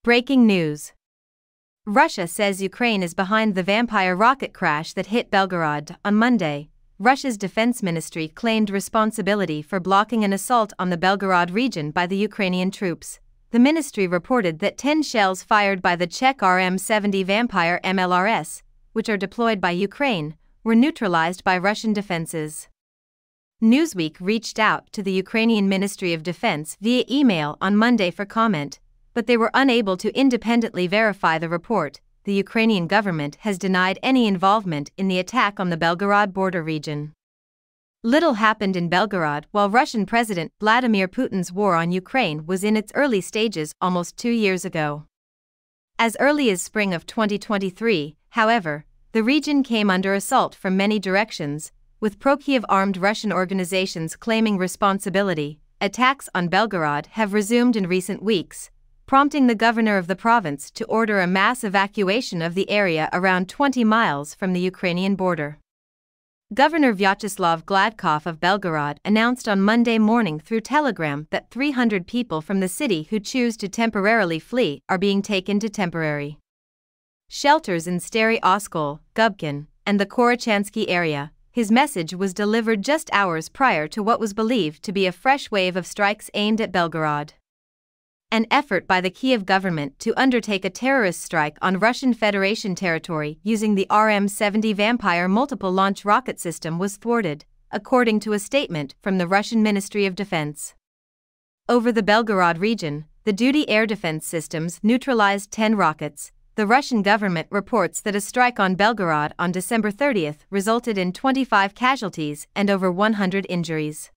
Breaking news. Russia says Ukraine is behind the vampire rocket crash that hit Belgorod. On Monday, Russia's defense ministry claimed responsibility for blocking an assault on the Belgorod region by the Ukrainian troops. The ministry reported that 10 shells fired by the Czech RM-70 Vampire MLRS, which are deployed by Ukraine, were neutralized by Russian defenses. Newsweek reached out to the Ukrainian Ministry of Defense via email on Monday for comment, but they were unable to independently verify the report. The Ukrainian government has denied any involvement in the attack on the Belgorod border region. Little happened in Belgorod while Russian President Vladimir Putin's war on Ukraine was in its early stages almost 2 years ago. As early as spring of 2023, however, the region came under assault from many directions, with pro-Kiev armed Russian organizations claiming responsibility. Attacks on Belgorod have resumed in recent weeks, prompting the governor of the province to order a mass evacuation of the area around 20 miles from the Ukrainian border. Governor Vyacheslav Gladkov of Belgorod announced on Monday morning through Telegram that 300 people from the city who choose to temporarily flee are being taken to temporary shelters in Stary Oskol, Gubkin, and the Korochansky area. His message was delivered just hours prior to what was believed to be a fresh wave of strikes aimed at Belgorod. An effort by the Kiev government to undertake a terrorist strike on Russian Federation territory using the RM-70 Vampire multiple-launch rocket system was thwarted, according to a statement from the Russian Ministry of Defense. Over the Belgorod region, the duty air defense systems neutralized 10 rockets. The Russian government reports that a strike on Belgorod on December 30 resulted in 25 casualties and over 100 injuries.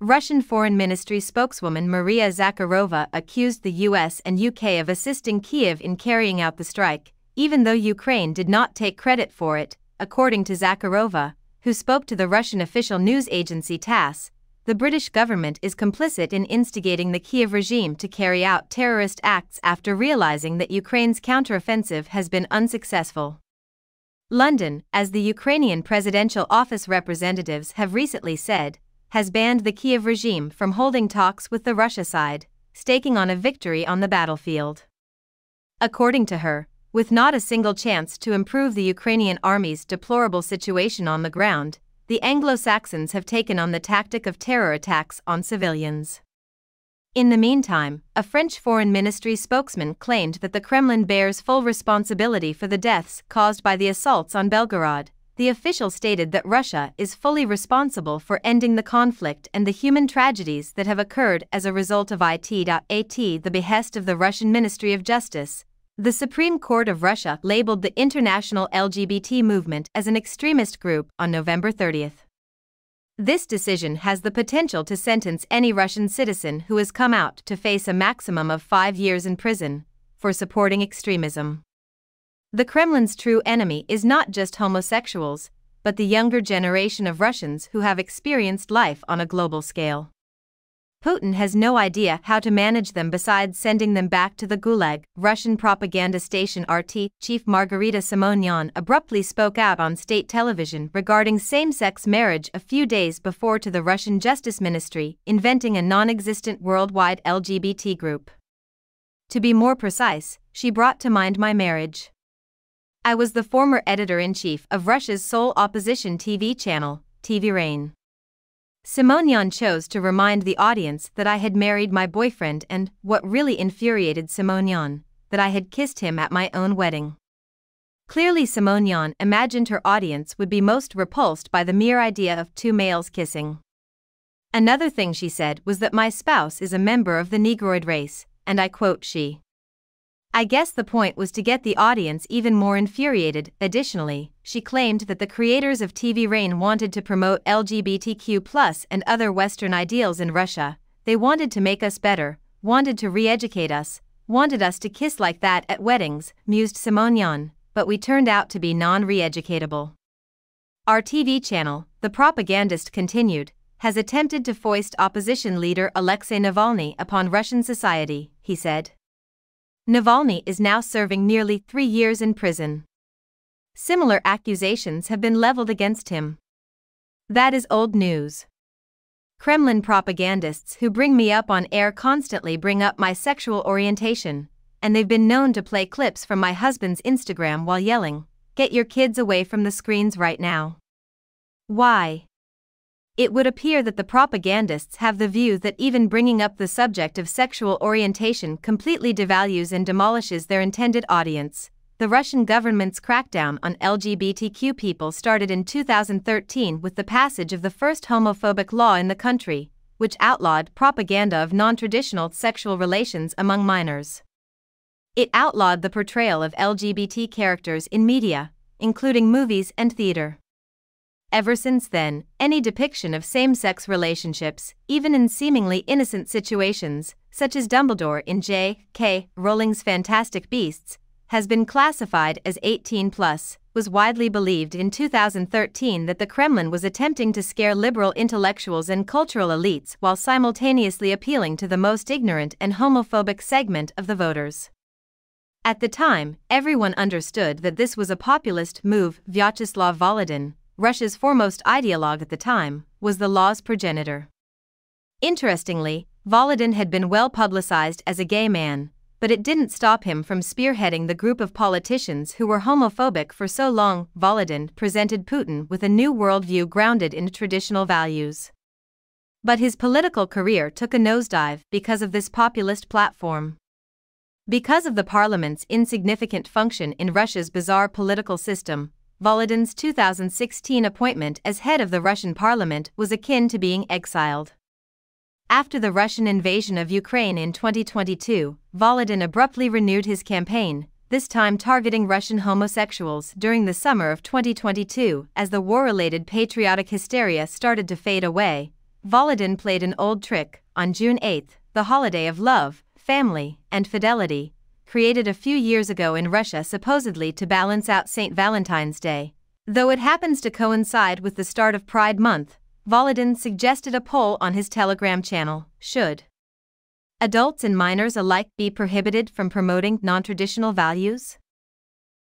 Russian Foreign Ministry spokeswoman Maria Zakharova accused the US and UK of assisting Kiev in carrying out the strike, even though Ukraine did not take credit for it. According to Zakharova, who spoke to the Russian official news agency TASS, the British government is complicit in instigating the Kiev regime to carry out terrorist acts after realizing that Ukraine's counteroffensive has been unsuccessful. London, as the Ukrainian Presidential Office representatives have recently said, has banned the Kiev regime from holding talks with the Russia side, staking on a victory on the battlefield. According to her, with not a single chance to improve the Ukrainian army's deplorable situation on the ground, the Anglo-Saxons have taken on the tactic of terror attacks on civilians. In the meantime, a French Foreign Ministry spokesman claimed that the Kremlin bears full responsibility for the deaths caused by the assaults on Belgorod. The official stated that Russia is fully responsible for ending the conflict and the human tragedies that have occurred as a result of it. At the behest of the Russian Ministry of Justice, the Supreme Court of Russia labeled the international LGBT movement as an extremist group on November 30. This decision has the potential to sentence any Russian citizen who has come out to face a maximum of 5 years in prison for supporting extremism. The Kremlin's true enemy is not just homosexuals, but the younger generation of Russians who have experienced life on a global scale. Putin has no idea how to manage them besides sending them back to the Gulag. Russian propaganda station RT chief Margarita Simonyan abruptly spoke out on state television regarding same-sex marriage a few days before to the Russian Justice Ministry, inventing a non-existent worldwide LGBT group. To be more precise, she brought to mind my marriage. I was the former editor-in-chief of Russia's sole opposition TV channel, TV Rain. Simonyan chose to remind the audience that I had married my boyfriend and, what really infuriated Simonyan, that I had kissed him at my own wedding. Clearly Simonyan imagined her audience would be most repulsed by the mere idea of two males kissing. Another thing she said was that my spouse is a member of the Negroid race, and I quote I guess the point was to get the audience even more infuriated. Additionally, she claimed that the creators of TV Rain wanted to promote LGBTQ+ and other Western ideals in Russia. They wanted to make us better, wanted to re-educate us, wanted us to kiss like that at weddings, mused Simonyan, but we turned out to be non-re-educatable. Our TV channel, the propagandist continued, has attempted to foist opposition leader Alexei Navalny upon Russian society, he said. Navalny is now serving nearly 3 years in prison. Similar accusations have been leveled against him. That is old news. Kremlin propagandists who bring me up on air constantly bring up my sexual orientation, and they've been known to play clips from my husband's Instagram while yelling, "Get your kids away from the screens right now." Why? It would appear that the propagandists have the view that even bringing up the subject of sexual orientation completely devalues and demolishes their intended audience. The Russian government's crackdown on LGBTQ people started in 2013 with the passage of the first homophobic law in the country, which outlawed propaganda of non-traditional sexual relations among minors. It outlawed the portrayal of LGBT characters in media, including movies and theater. Ever since then, any depiction of same-sex relationships, even in seemingly innocent situations, such as Dumbledore in J.K. Rowling's Fantastic Beasts, has been classified as 18+. Was widely believed in 2013 that the Kremlin was attempting to scare liberal intellectuals and cultural elites while simultaneously appealing to the most ignorant and homophobic segment of the voters. At the time, everyone understood that this was a populist move. Vyacheslav Volodin, Russia's foremost ideologue at the time, was the law's progenitor. Interestingly, Volodin had been well publicized as a gay man, but it didn't stop him from spearheading the group of politicians who were homophobic for so long. Volodin presented Putin with a new worldview grounded in traditional values. But his political career took a nosedive because of this populist platform. Because of the parliament's insignificant function in Russia's bizarre political system, Volodin's 2016 appointment as head of the Russian parliament was akin to being exiled. After the Russian invasion of Ukraine in 2022, Volodin abruptly renewed his campaign, this time targeting Russian homosexuals during the summer of 2022. As the war-related patriotic hysteria started to fade away, Volodin played an old trick. On June 8, the holiday of love, family, and fidelity, created a few years ago in Russia supposedly to balance out St. Valentine's Day. Though it happens to coincide with the start of Pride Month, Volodin suggested a poll on his Telegram channel: should adults and minors alike be prohibited from promoting non-traditional values?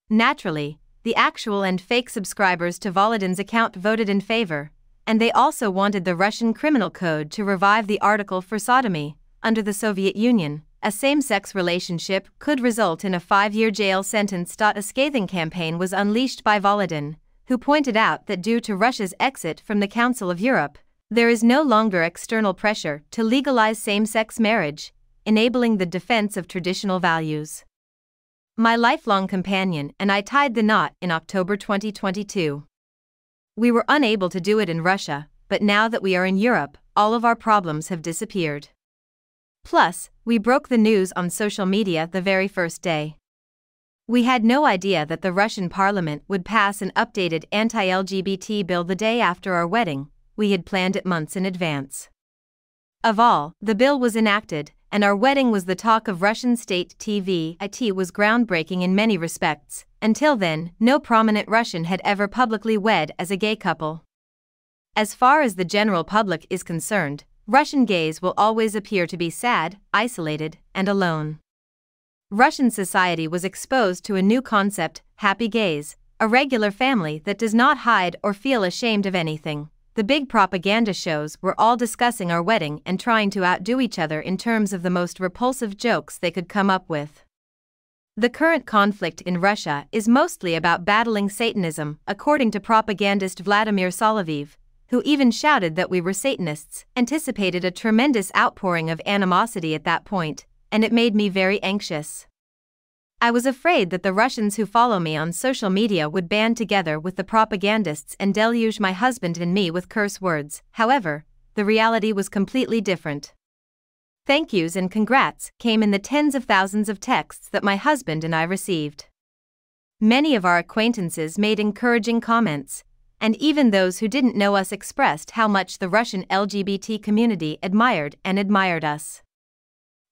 Naturally, the actual and fake subscribers to Volodin's account voted in favor, and they also wanted the Russian criminal code to revive the article for sodomy. Under the Soviet Union, a same-sex relationship could result in a 5-year jail sentence. A scathing campaign was unleashed by Volodin, who pointed out that due to Russia's exit from the Council of Europe, there is no longer external pressure to legalize same-sex marriage, enabling the defense of traditional values. My lifelong companion and I tied the knot in October 2022. We were unable to do it in Russia, but now that we are in Europe, all of our problems have disappeared. Plus, we broke the news on social media the very first day. We had no idea that the Russian parliament would pass an updated anti-LGBT bill the day after our wedding. We had planned it months in advance. Of all, the bill was enacted, and our wedding was the talk of Russian state TV. It was groundbreaking in many respects. Until then, no prominent Russian had ever publicly wed as a gay couple. As far as the general public is concerned, Russian gays will always appear to be sad, isolated, and alone. Russian society was exposed to a new concept: happy gays, a regular family that does not hide or feel ashamed of anything. The big propaganda shows were all discussing our wedding and trying to outdo each other in terms of the most repulsive jokes they could come up with. The current conflict in Russia is mostly about battling Satanism, according to propagandist Vladimir Solovev, who even shouted that we were Satanists. Anticipated a tremendous outpouring of animosity at that point, and it made me very anxious. I was afraid that the Russians who follow me on social media would band together with the propagandists and deluge my husband and me with curse words. However, the reality was completely different. Thank yous and congrats came in the tens of thousands of texts that my husband and I received. Many of our acquaintances made encouraging comments, and even those who didn't know us expressed how much the Russian LGBT community admired us.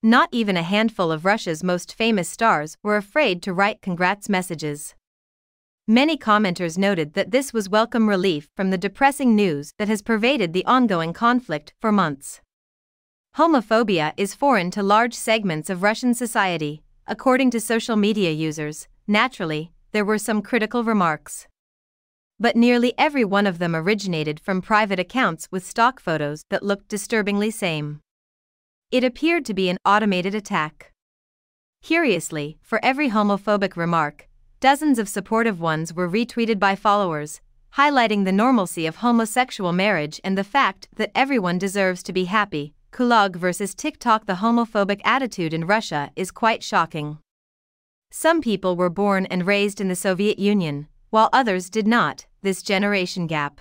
Not even a handful of Russia's most famous stars were afraid to write congrats messages. Many commenters noted that this was welcome relief from the depressing news that has pervaded the ongoing conflict for months. Homophobia is foreign to large segments of Russian society, according to social media users. Naturally, there were some critical remarks. But nearly every one of them originated from private accounts with stock photos that looked disturbingly same. It appeared to be an automated attack. Curiously, for every homophobic remark, dozens of supportive ones were retweeted by followers, highlighting the normalcy of homosexual marriage and the fact that everyone deserves to be happy. Kulog versus TikTok. The homophobic attitude in Russia is quite shocking. Some people were born and raised in the Soviet Union, while others did not. This generation gap